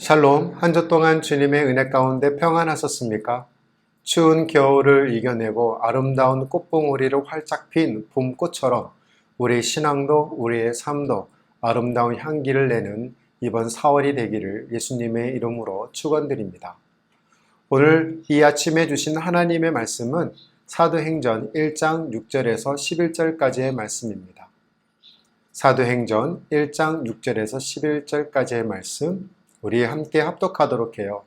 샬롬, 한 주 동안 주님의 은혜 가운데 평안하셨습니까? 추운 겨울을 이겨내고 아름다운 꽃봉오리를 활짝 핀 봄꽃처럼 우리 신앙도 우리의 삶도 아름다운 향기를 내는 이번 4월이 되기를 예수님의 이름으로 축원드립니다. 오늘 이 아침에 주신 하나님의 말씀은 사도행전 1장 6절에서 11절까지의 말씀입니다. 사도행전 1장 6절에서 11절까지의 말씀 우리 함께 합독하도록 해요.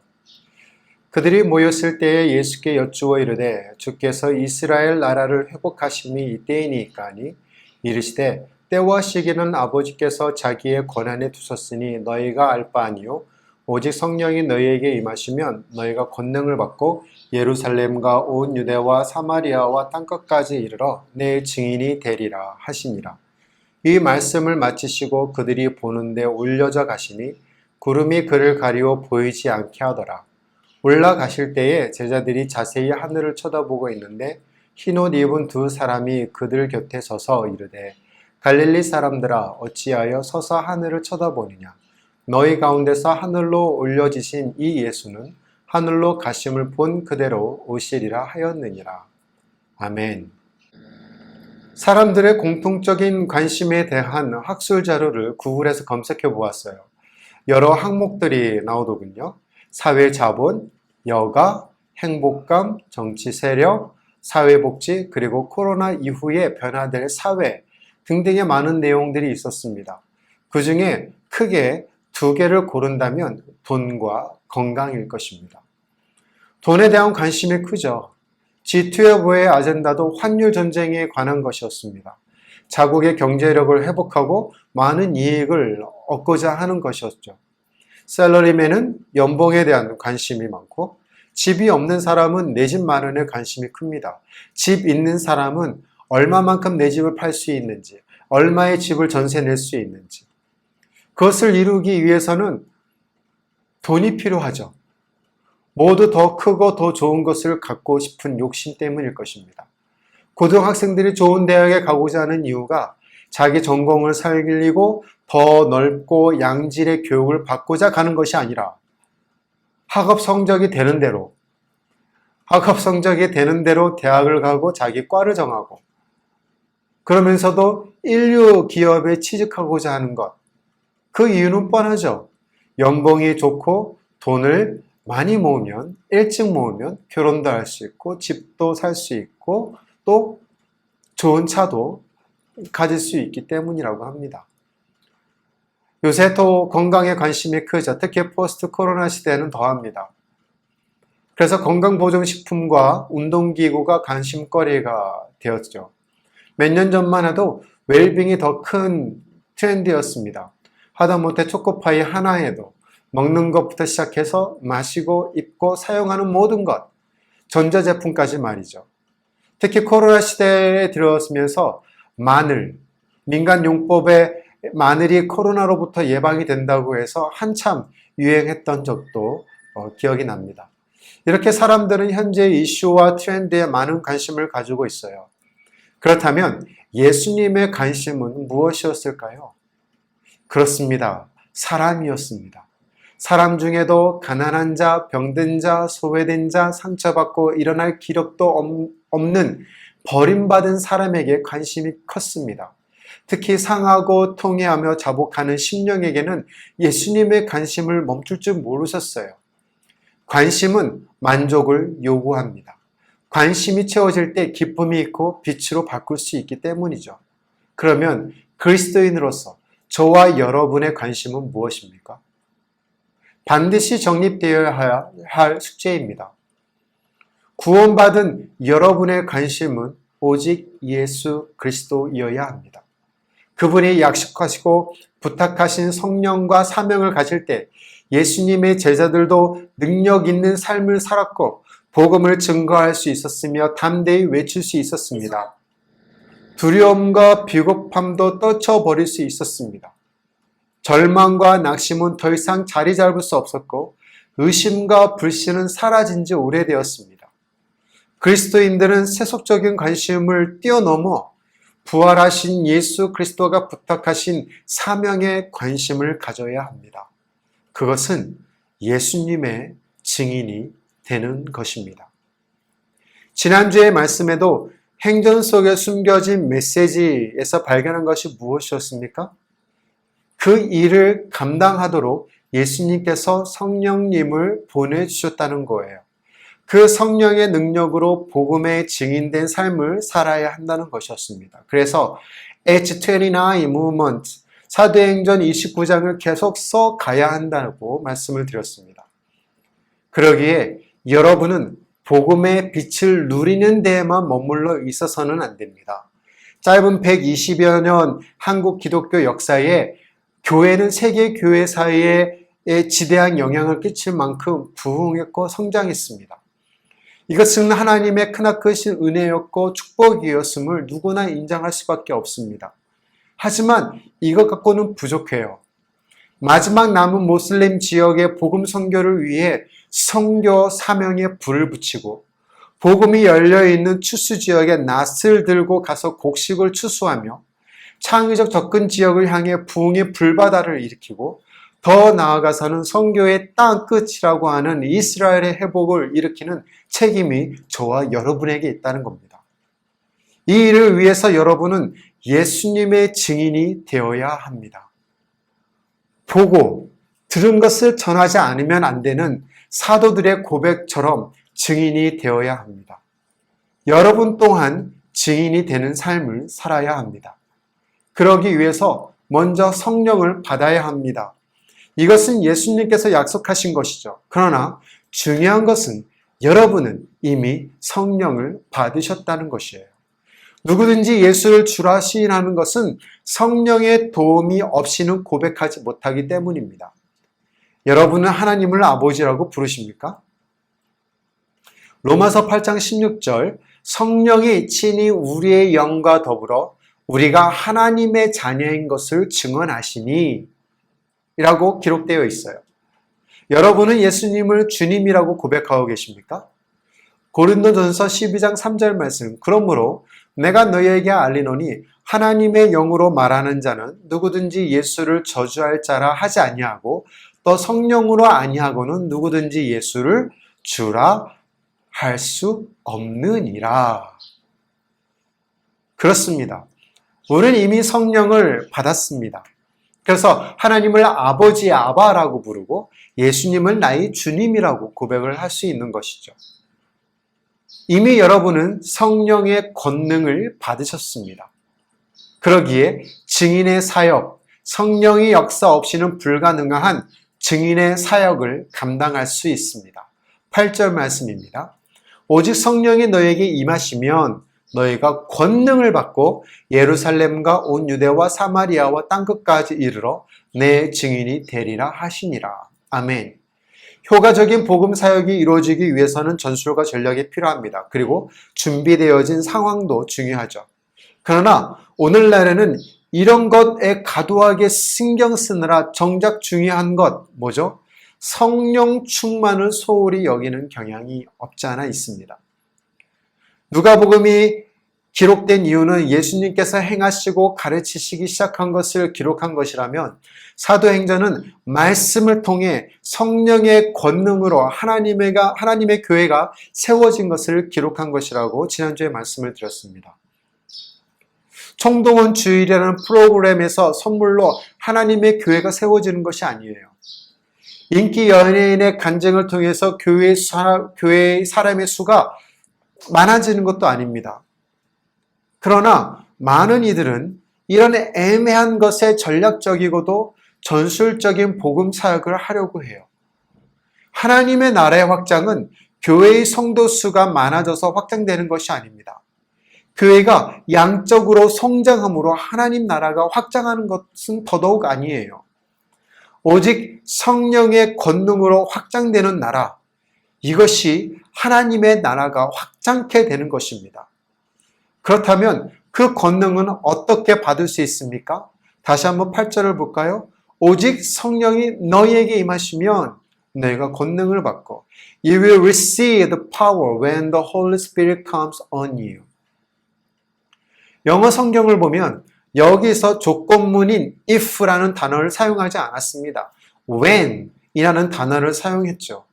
그들이 모였을 때에 예수께 여쭈어 이르되 주께서 이스라엘 나라를 회복하심이 이때이니까 하니 이르시되 때와 시기는 아버지께서 자기의 권한에 두셨으니 너희가 알 바 아니요 오직 성령이 너희에게 임하시면 너희가 권능을 받고 예루살렘과 온 유대와 사마리아와 땅끝까지 이르러 내 증인이 되리라 하시니라. 이 말씀을 마치시고 그들이 보는데 올려져 가시니 구름이 그를 가리워 보이지 않게 하더라. 올라가실 때에 제자들이 자세히 하늘을 쳐다보고 있는데 흰옷 입은 두 사람이 그들 곁에 서서 이르되 갈릴리 사람들아 어찌하여 서서 하늘을 쳐다보느냐. 너희 가운데서 하늘로 올려지신 이 예수는 하늘로 가심을 본 그대로 오시리라 하였느니라. 아멘. 사람들의 공통적인 관심에 대한 학술 자료를 구글에서 검색해 보았어요. 여러 항목들이 나오더군요. 사회자본, 여가, 행복감, 정치 세력, 사회복지, 그리고 코로나 이후에 변화될 사회 등등의 많은 내용들이 있었습니다. 그 중에 크게 두 개를 고른다면 돈과 건강일 것입니다. 돈에 대한 관심이 크죠. G20의 아젠다도 환율 전쟁에 관한 것이었습니다. 자국의 경제력을 회복하고 많은 이익을 얻고자 하는 것이었죠. 셀러리맨은 연봉에 대한 관심이 많고 집이 없는 사람은 내 집 마련에 관심이 큽니다. 집 있는 사람은 얼마만큼 내 집을 팔 수 있는지, 얼마의 집을 전세 낼 수 있는지 그것을 이루기 위해서는 돈이 필요하죠. 모두 더 크고 더 좋은 것을 갖고 싶은 욕심 때문일 것입니다. 고등학생들이 좋은 대학에 가고자 하는 이유가 자기 전공을 살리고 더 넓고 양질의 교육을 받고자 가는 것이 아니라 학업 성적이 되는 대로 대학을 가고 자기 과를 정하고 그러면서도 인류 기업에 취직하고자 하는 것. 그 이유는 뻔하죠. 연봉이 좋고 돈을 많이 모으면, 일찍 모으면 결혼도 할 수 있고 집도 살 수 있고 또 좋은 차도 가질 수 있기 때문이라고 합니다. 요새 또 건강에 관심이 크죠. 특히 포스트 코로나 시대에는 더합니다. 그래서 건강보존식품과 운동기구가 관심거리가 되었죠. 몇 년 전만 해도 웰빙이 더 큰 트렌드였습니다. 하다못해 초코파이 하나에도 먹는 것부터 시작해서 마시고 입고 사용하는 모든 것, 전자제품까지 말이죠. 특히 코로나 시대에 들어서면서 마늘, 민간용법에 마늘이 코로나로부터 예방이 된다고 해서 한참 유행했던 적도 기억이 납니다. 이렇게 사람들은 현재 이슈와 트렌드에 많은 관심을 가지고 있어요. 그렇다면 예수님의 관심은 무엇이었을까요? 그렇습니다. 사람이었습니다. 사람 중에도 가난한 자, 병든 자, 소외된 자, 상처받고 일어날 기력도 없는 버림받은 사람에게 관심이 컸습니다. 특히 상하고 통회하며 자복하는 심령에게는 예수님의 관심을 멈출 줄 모르셨어요. 관심은 만족을 요구합니다. 관심이 채워질 때 기쁨이 있고 빛으로 바꿀 수 있기 때문이죠. 그러면 그리스도인으로서 저와 여러분의 관심은 무엇입니까? 반드시 정립되어야 할 숙제입니다. 구원받은 여러분의 관심은 오직 예수 그리스도이어야 합니다. 그분이 약속하시고 부탁하신 성령과 사명을 가질 때 예수님의 제자들도 능력 있는 삶을 살았고 복음을 증거할 수 있었으며 담대히 외칠 수 있었습니다. 두려움과 비겁함도 떨쳐버릴 수 있었습니다. 절망과 낙심은 더 이상 자리 잡을 수 없었고 의심과 불신은 사라진 지 오래되었습니다. 그리스도인들은 세속적인 관심을 뛰어넘어 부활하신 예수 그리스도가 부탁하신 사명에 관심을 가져야 합니다. 그것은 예수님의 증인이 되는 것입니다. 지난주의 말씀에도 행전 속에 숨겨진 메시지에서 발견한 것이 무엇이었습니까? 그 일을 감당하도록 예수님께서 성령님을 보내주셨다는 거예요. 그 성령의 능력으로 복음에 증인된 삶을 살아야 한다는 것이었습니다. 그래서 H29 Movement, 사도행전 29장을 계속 써가야 한다고 말씀을 드렸습니다. 그러기에 여러분은 복음의 빛을 누리는 데에만 머물러 있어서는 안 됩니다. 짧은 120여 년 한국 기독교 역사에 교회는 세계 교회 사이에 지대한 영향을 끼칠 만큼 부흥했고 성장했습니다. 이것은 하나님의 크나크신 은혜였고 축복이었음을 누구나 인정할 수밖에 없습니다. 하지만 이것 갖고는 부족해요. 마지막 남은 모슬림 지역의 복음 선교를 위해 선교 사명에 불을 붙이고 복음이 열려있는 추수 지역에 낫을 들고 가서 곡식을 추수하며 창의적 접근 지역을 향해 부흥의 불바다를 일으키고 더 나아가서는 선교의 땅 끝이라고 하는 이스라엘의 회복을 일으키는 책임이 저와 여러분에게 있다는 겁니다. 이 일을 위해서 여러분은 예수님의 증인이 되어야 합니다. 보고 들은 것을 전하지 않으면 안 되는 사도들의 고백처럼 증인이 되어야 합니다. 여러분 또한 증인이 되는 삶을 살아야 합니다. 그러기 위해서 먼저 성령을 받아야 합니다. 이것은 예수님께서 약속하신 것이죠. 그러나 중요한 것은 여러분은 이미 성령을 받으셨다는 것이에요. 누구든지 예수를 주라 시인하는 것은 성령의 도움이 없이는 고백하지 못하기 때문입니다. 여러분은 하나님을 아버지라고 부르십니까? 로마서 8장 16절, 성령이 친히 우리의 영과 더불어 우리가 하나님의 자녀인 것을 증언하시니 라고 기록되어 있어요. 여러분은 예수님을 주님이라고 고백하고 계십니까? 고린도전서 12장 3절 말씀, 그러므로 내가 너희에게 알리노니 하나님의 영으로 말하는 자는 누구든지 예수를 저주할 자라 하지 아니하고 또 성령으로 아니하고는 누구든지 예수를 주라 할 수 없느니라. 그렇습니다. 우리는 이미 성령을 받았습니다. 그래서 하나님을 아버지 아바라고 부르고 예수님을 나의 주님이라고 고백을 할 수 있는 것이죠. 이미 여러분은 성령의 권능을 받으셨습니다. 그러기에 증인의 사역, 성령의 역사 없이는 불가능한 증인의 사역을 감당할 수 있습니다. 8절 말씀입니다. 오직 성령이 너에게 임하시면 너희가 권능을 받고 예루살렘과 온 유대와 사마리아와 땅끝까지 이르러 내 증인이 되리라 하시니라. 아멘. 효과적인 복음 사역이 이루어지기 위해서는 전술과 전략이 필요합니다. 그리고 준비되어진 상황도 중요하죠. 그러나 오늘날에는 이런 것에 과도하게 신경 쓰느라 정작 중요한 것 뭐죠? 성령 충만을 소홀히 여기는 경향이 없지 않아 있습니다. 누가복음이 기록된 이유는 예수님께서 행하시고 가르치시기 시작한 것을 기록한 것이라면 사도행전은 말씀을 통해 성령의 권능으로 하나님의 교회가 세워진 것을 기록한 것이라고 지난주에 말씀을 드렸습니다. 총동원 주일이라는 프로그램에서 선물로 하나님의 교회가 세워지는 것이 아니에요. 인기 연예인의 간증을 통해서 교회의 사람의 수가 많아지는 것도 아닙니다. 그러나 많은 이들은 이런 애매한 것에 전략적이고도 전술적인 복음 사역을 하려고 해요. 하나님의 나라의 확장은 교회의 성도 수가 많아져서 확장되는 것이 아닙니다. 교회가 양적으로 성장함으로 하나님 나라가 확장하는 것은 더더욱 아니에요. 오직 성령의 권능으로 확장되는 나라, 이것이 하나님의 나라가 확장케 되는 것입니다. 그렇다면 그 권능은 어떻게 받을 수 있습니까? 다시 한번 8절을 볼까요? 오직 성령이 너희에게 임하시면 너희가 권능을 받고 You will receive the power when the Holy Spirit comes on you. 영어 성경을 보면 여기서 조건문인 if라는 단어를 사용하지 않았습니다. when, 이라는 단어를 사용했죠.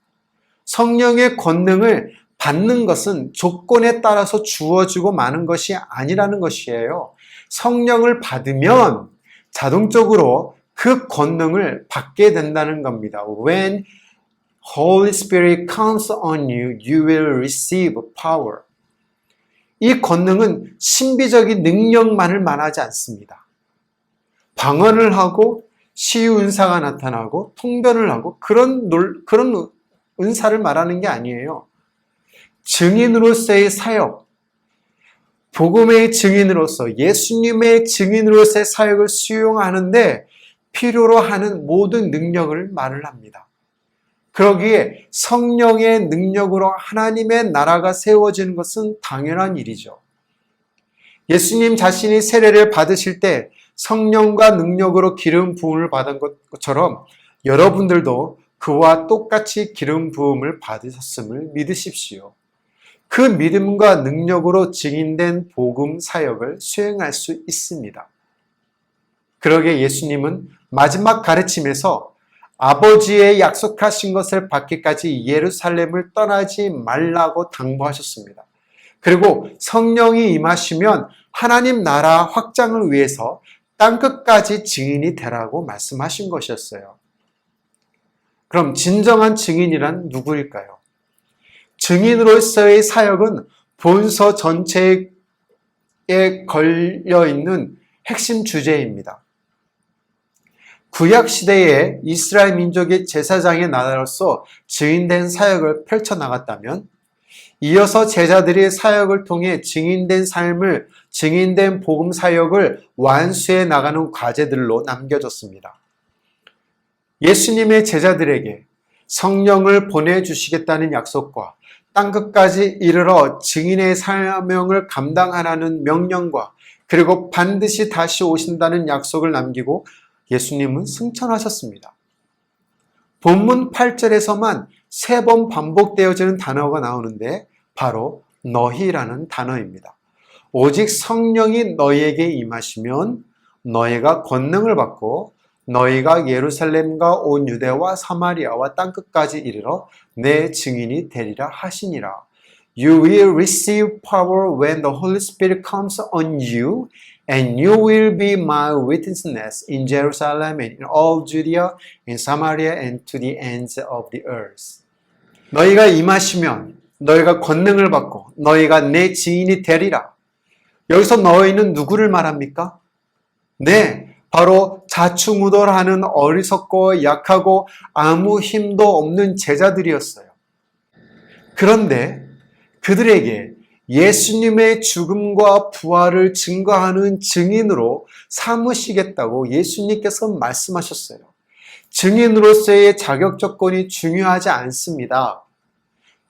성령의 권능을 받는 것은 조건에 따라서 주어지고 마는 것이 아니라는 것이에요. 성령을 받으면 자동적으로 그 권능을 받게 된다는 겁니다. When Holy Spirit comes on you, you will receive power. 이 권능은 신비적인 능력만을 말하지 않습니다. 방언을 하고 시유 은사가 나타나고 통변을 하고 그런 은사를 말하는 게 아니에요. 증인으로서의 사역, 복음의 증인으로서 예수님의 증인으로서의 사역을 수용하는데 필요로 하는 모든 능력을 말을 합니다. 그러기에 성령의 능력으로 하나님의 나라가 세워지는 것은 당연한 일이죠. 예수님 자신이 세례를 받으실 때 성령과 능력으로 기름 부음을 받은 것처럼 여러분들도 그와 똑같이 기름 부음을 받으셨음을 믿으십시오. 그 믿음과 능력으로 증인된 복음 사역을 수행할 수 있습니다. 그러기에 예수님은 마지막 가르침에서 아버지의 약속하신 것을 받기까지 예루살렘을 떠나지 말라고 당부하셨습니다. 그리고 성령이 임하시면 하나님 나라 확장을 위해서 땅끝까지 증인이 되라고 말씀하신 것이었어요. 그럼 진정한 증인이란 누구일까요? 증인으로서의 사역은 본서 전체에 걸려있는 핵심 주제입니다. 구약시대에 이스라엘 민족의 제사장의 나라로서 증인된 사역을 펼쳐나갔다면 이어서 제자들이 사역을 통해 증인된 삶을, 증인된 복음 사역을 완수해 나가는 과제들로 남겨졌습니다. 예수님의 제자들에게 성령을 보내주시겠다는 약속과 땅끝까지 이르러 증인의 사명을 감당하라는 명령과 그리고 반드시 다시 오신다는 약속을 남기고 예수님은 승천하셨습니다. 본문 8절에서만 3번 반복되어지는 단어가 나오는데 바로 너희라는 단어입니다. 오직 성령이 너희에게 임하시면 너희가 권능을 받고 너희가 예루살렘과 온 유대와 사마리아와 땅끝까지 이르러 내 증인이 되리라 하시니라. You will receive power when the Holy Spirit comes on you, and you will be my witnesses in Jerusalem and in all Judea, in Samaria, and to the ends of the earth. 너희가 임하시면 너희가 권능을 받고 너희가 내 증인이 되리라. 여기서 너희는 누구를 말합니까? 네, 바로 자충우돌하는 어리석고 약하고 아무 힘도 없는 제자들이었어요. 그런데 그들에게 예수님의 죽음과 부활을 증거하는 증인으로 삼으시겠다고 예수님께서 말씀하셨어요. 증인으로서의 자격 조건이 중요하지 않습니다.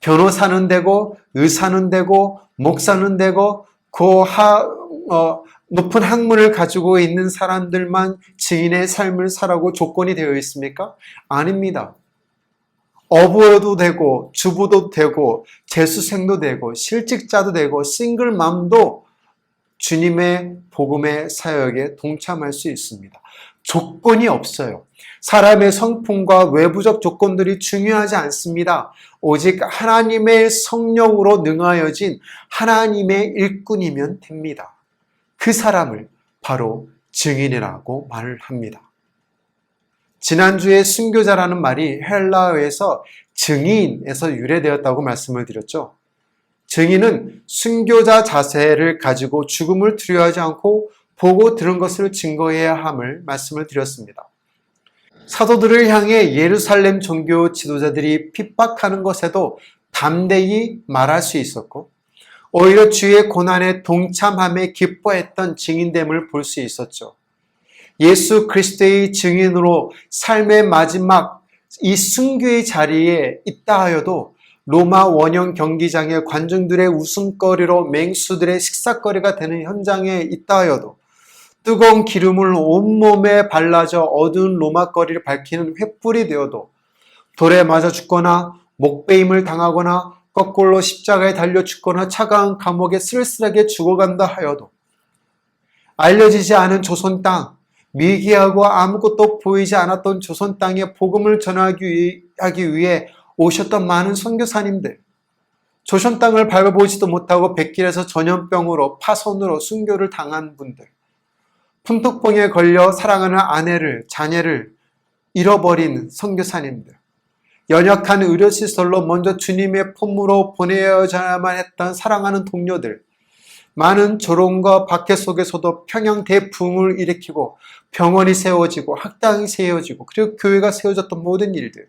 변호사는 되고 의사는 되고 목사는 되고 높은 학문을 가지고 있는 사람들만 증인의 삶을 살라고 조건이 되어 있습니까? 아닙니다. 어부도 되고 주부도 되고 재수생도 되고 실직자도 되고 싱글맘도 주님의 복음의 사역에 동참할 수 있습니다. 조건이 없어요. 사람의 성품과 외부적 조건들이 중요하지 않습니다. 오직 하나님의 성령으로 능하여진 하나님의 일꾼이면 됩니다. 그 사람을 바로 증인이라고 말을 합니다. 지난주에 순교자라는 말이 헬라어에서 증인에서 유래되었다고 말씀을 드렸죠. 증인은 순교자 자세를 가지고 죽음을 두려워하지 않고 보고 들은 것을 증거해야 함을 말씀을 드렸습니다. 사도들을 향해 예루살렘 종교 지도자들이 핍박하는 것에도 담대히 말할 수 있었고 오히려 주의 고난에 동참함에 기뻐했던 증인됨을 볼 수 있었죠. 예수 그리스도의 증인으로 삶의 마지막 이 순교의 자리에 있다 하여도 로마 원형 경기장의 관중들의 웃음거리로 맹수들의 식사거리가 되는 현장에 있다 하여도 뜨거운 기름을 온몸에 발라져 어두운 로마 거리를 밝히는 횃불이 되어도 돌에 맞아 죽거나 목베임을 당하거나 거꾸로 십자가에 달려 죽거나 차가운 감옥에 쓸쓸하게 죽어간다 하여도 알려지지 않은 조선 땅, 미개하고 아무것도 보이지 않았던 조선 땅에 복음을 전하기 위해 오셨던 많은 선교사님들, 조선 땅을 밟아보지도 못하고 백길에서 전염병으로 파손으로 순교를 당한 분들, 풍토병에 걸려 사랑하는 아내를, 자녀를 잃어버린 선교사님들, 연약한 의료시설로 먼저 주님의 품으로 보내어야만 했던 사랑하는 동료들, 많은 조롱과 박해 속에서도 평양 대붕을 일으키고 병원이 세워지고 학당이 세워지고 그리고 교회가 세워졌던 모든 일들,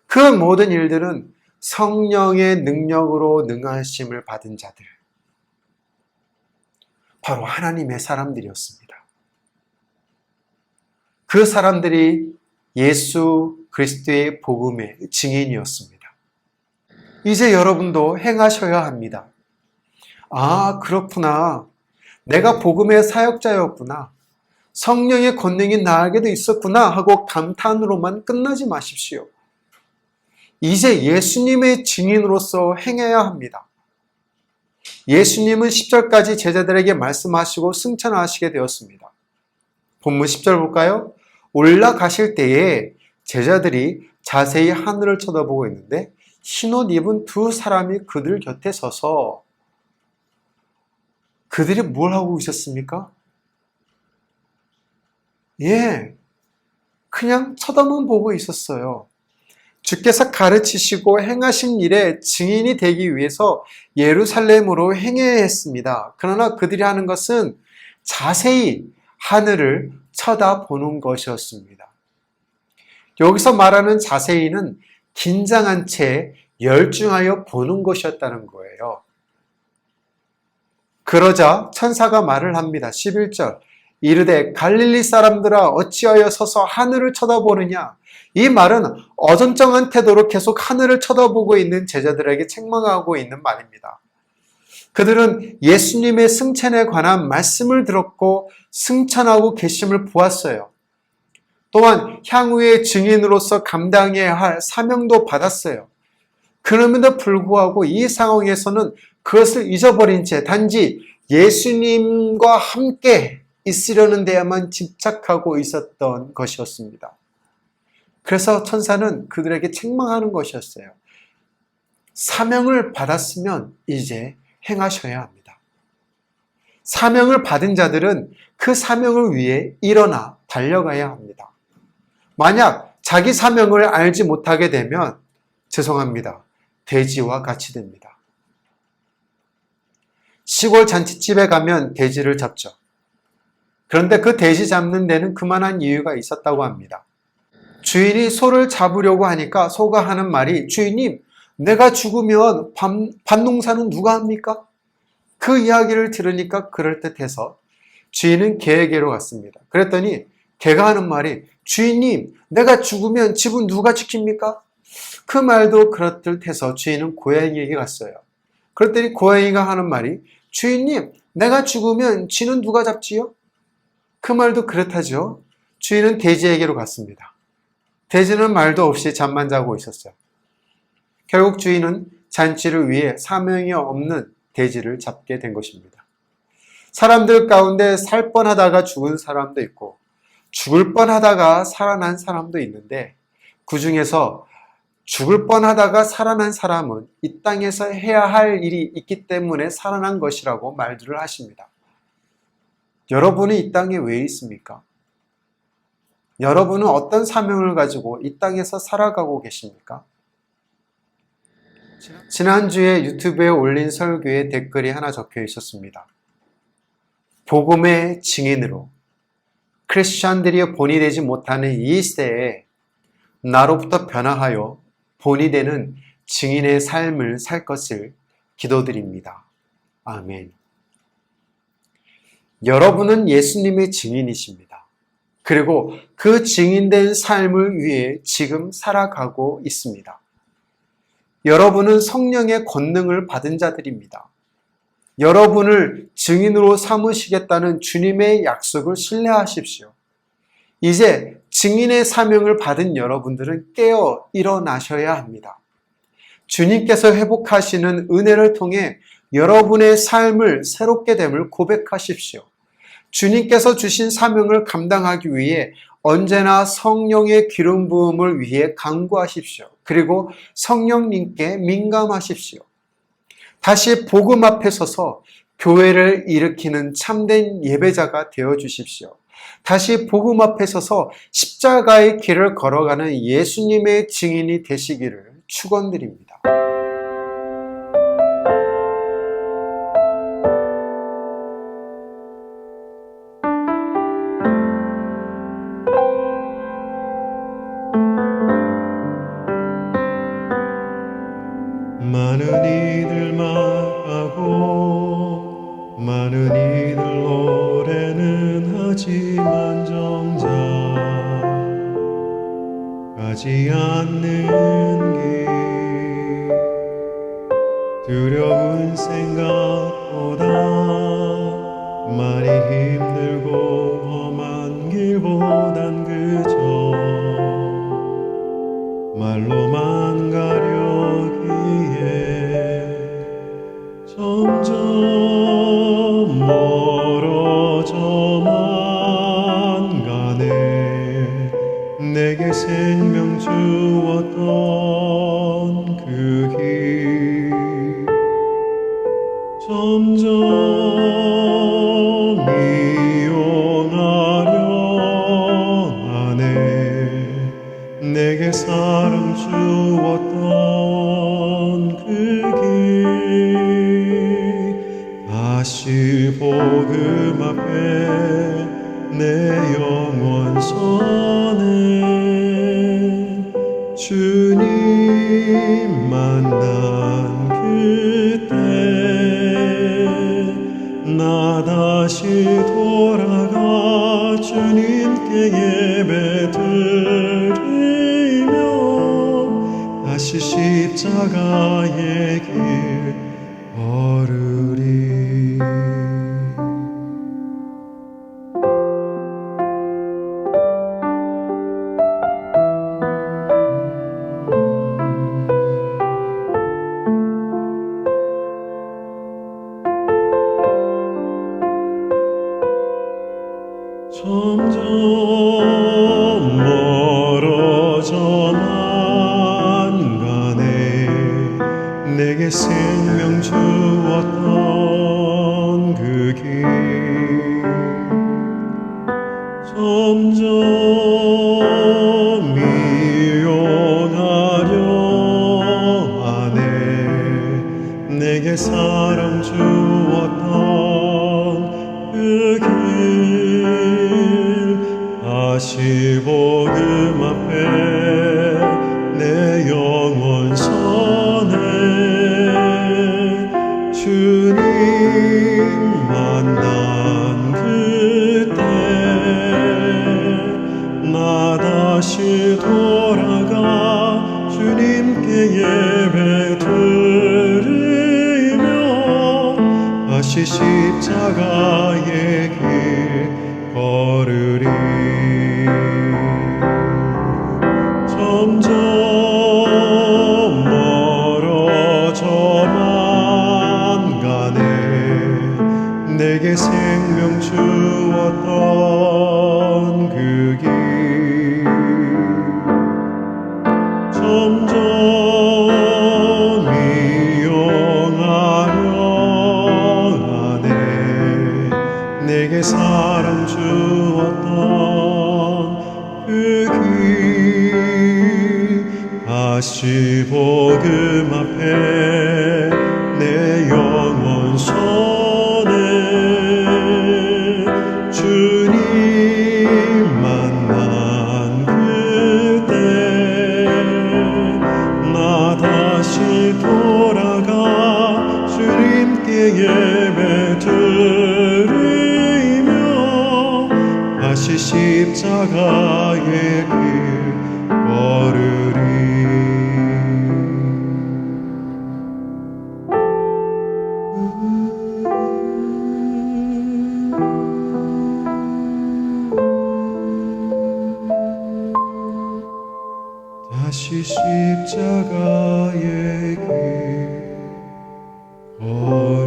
그 모든 일들은 성령의 능력으로 능하심을 받은 자들, 바로 하나님의 사람들이었습니다. 그 사람들이 예수 그리스도의 복음의 증인이었습니다. 이제 여러분도 행하셔야 합니다. 아, 그렇구나. 내가 복음의 사역자였구나. 성령의 권능이 나에게도 있었구나 하고 감탄으로만 끝나지 마십시오. 이제 예수님의 증인으로서 행해야 합니다. 예수님은 10절까지 제자들에게 말씀하시고 승천하시게 되었습니다. 본문 10절 볼까요? 올라가실 때에 제자들이 자세히 하늘을 쳐다보고 있는데 흰옷 입은 두 사람이 그들 곁에 서서 그들이 뭘 하고 있었습니까? 그냥 쳐다만 보고 있었어요. 주께서 가르치시고 행하신 일의 증인이 되기 위해서 예루살렘으로 행해야 했습니다. 그러나 그들이 하는 것은 자세히 하늘을 쳐다보는 것이었습니다. 여기서 말하는 자세히는 긴장한 채 열중하여 보는 것이었다는 거예요. 그러자 천사가 말을 합니다. 11절. 이르되 갈릴리 사람들아 어찌하여 서서 하늘을 쳐다보느냐. 이 말은 어정쩡한 태도로 계속 하늘을 쳐다보고 있는 제자들에게 책망하고 있는 말입니다. 그들은 예수님의 승천에 관한 말씀을 들었고 승천하고 계심을 보았어요. 또한 향후의 증인으로서 감당해야 할 사명도 받았어요. 그럼에도 불구하고 이 상황에서는 그것을 잊어버린 채 단지 예수님과 함께 있으려는 데에만 집착하고 있었던 것이었습니다. 그래서 천사는 그들에게 책망하는 것이었어요. 사명을 받았으면 이제 행하셔야 합니다. 사명을 받은 자들은 그 사명을 위해 일어나 달려가야 합니다. 만약 자기 사명을 알지 못하게 되면 죄송합니다. 돼지와 같이 됩니다. 시골 잔치집에 가면 돼지를 잡죠. 그런데 그 돼지 잡는 데는 그만한 이유가 있었다고 합니다. 주인이 소를 잡으려고 하니까 소가 하는 말이 주인님, 내가 죽으면 밭농사는 누가 합니까? 그 이야기를 들으니까 그럴듯해서 주인은 개에게로 갔습니다. 그랬더니 개가 하는 말이 주인님, 내가 죽으면 집은 누가 지킵니까? 그 말도 그럴듯해서 주인은 고양이에게 갔어요. 그랬더니 고양이가 하는 말이 주인님, 내가 죽으면 쥐는 누가 잡지요? 그 말도 그렇다죠. 주인은 돼지에게로 갔습니다. 돼지는 말도 없이 잠만 자고 있었어요. 결국 주인은 잔치를 위해 사명이 없는 돼지를 잡게 된 것입니다. 사람들 가운데 살 뻔하다가 죽은 사람도 있고 죽을 뻔하다가 살아난 사람도 있는데 그 중에서 죽을 뻔하다가 살아난 사람은 이 땅에서 해야 할 일이 있기 때문에 살아난 것이라고 말들을 하십니다. 여러분은 이 땅에 왜 있습니까? 여러분은 어떤 사명을 가지고 이 땅에서 살아가고 계십니까? 지난주에 유튜브에 올린 설교에 댓글이 하나 적혀 있었습니다. 복음의 증인으로 크리스찬들이 본이 되지 못하는 이 시대에 나로부터 변화하여 본이 되는 증인의 삶을 살 것을 기도드립니다. 아멘. 여러분은 예수님의 증인이십니다. 그리고 그 증인된 삶을 위해 지금 살아가고 있습니다. 여러분은 성령의 권능을 받은 자들입니다. 여러분을 증인으로 삼으시겠다는 주님의 약속을 신뢰하십시오. 이제 증인의 사명을 받은 여러분들은 깨어 일어나셔야 합니다. 주님께서 회복하시는 은혜를 통해 여러분의 삶을 새롭게 됨을 고백하십시오. 주님께서 주신 사명을 감당하기 위해 언제나 성령의 기름 부음을 위해 간구하십시오. 그리고 성령님께 민감하십시오. 다시 복음 앞에 서서 교회를 일으키는 참된 예배자가 되어 주십시오. 다시 복음 앞에 서서 십자가의 길을 걸어가는 예수님의 증인이 되시기를 축원드립니다. 많은 이들 말하고 많은 이들 노래는 하지만 정작 가지 않는 길 두려운 생각보다 많이 힘들고 험한 길보단 그저 말로만 가려기에 점점 멀어져만 가네. 내게 생명 주었던 그 길 점점 이용하려 하네. 내게 사랑 주었던 그 길 다시 복음 앞에 내 영원 서네. 주님 만난 그때 나 다시 돌아가 주님께 예배 드리며 다시 십자가의 길 걸으리. 점점 멀어져만 가네. 내게 생명 주었던 그 길 점점 이용하려 하네. 내게 사랑 주었던 그 길 다시 복음 앞에 내 영원 서네. 주님 만난 그때 나 다시 돌아가 주님께 예배 드리며 다시 십자가의 길 걸으리. 점점 멀어져만 가네. 내게 생명 주었던 그 길 점점 이용하려 하네. 내게 사랑 주었던 그 길 다시 복음 앞에 내 영원 서네. 주님 만난 그때 나 다시 돌아가 주님께 예배 드리며 다시 십자가의 길 걸으리. 다시 십자가의 길 걸으리.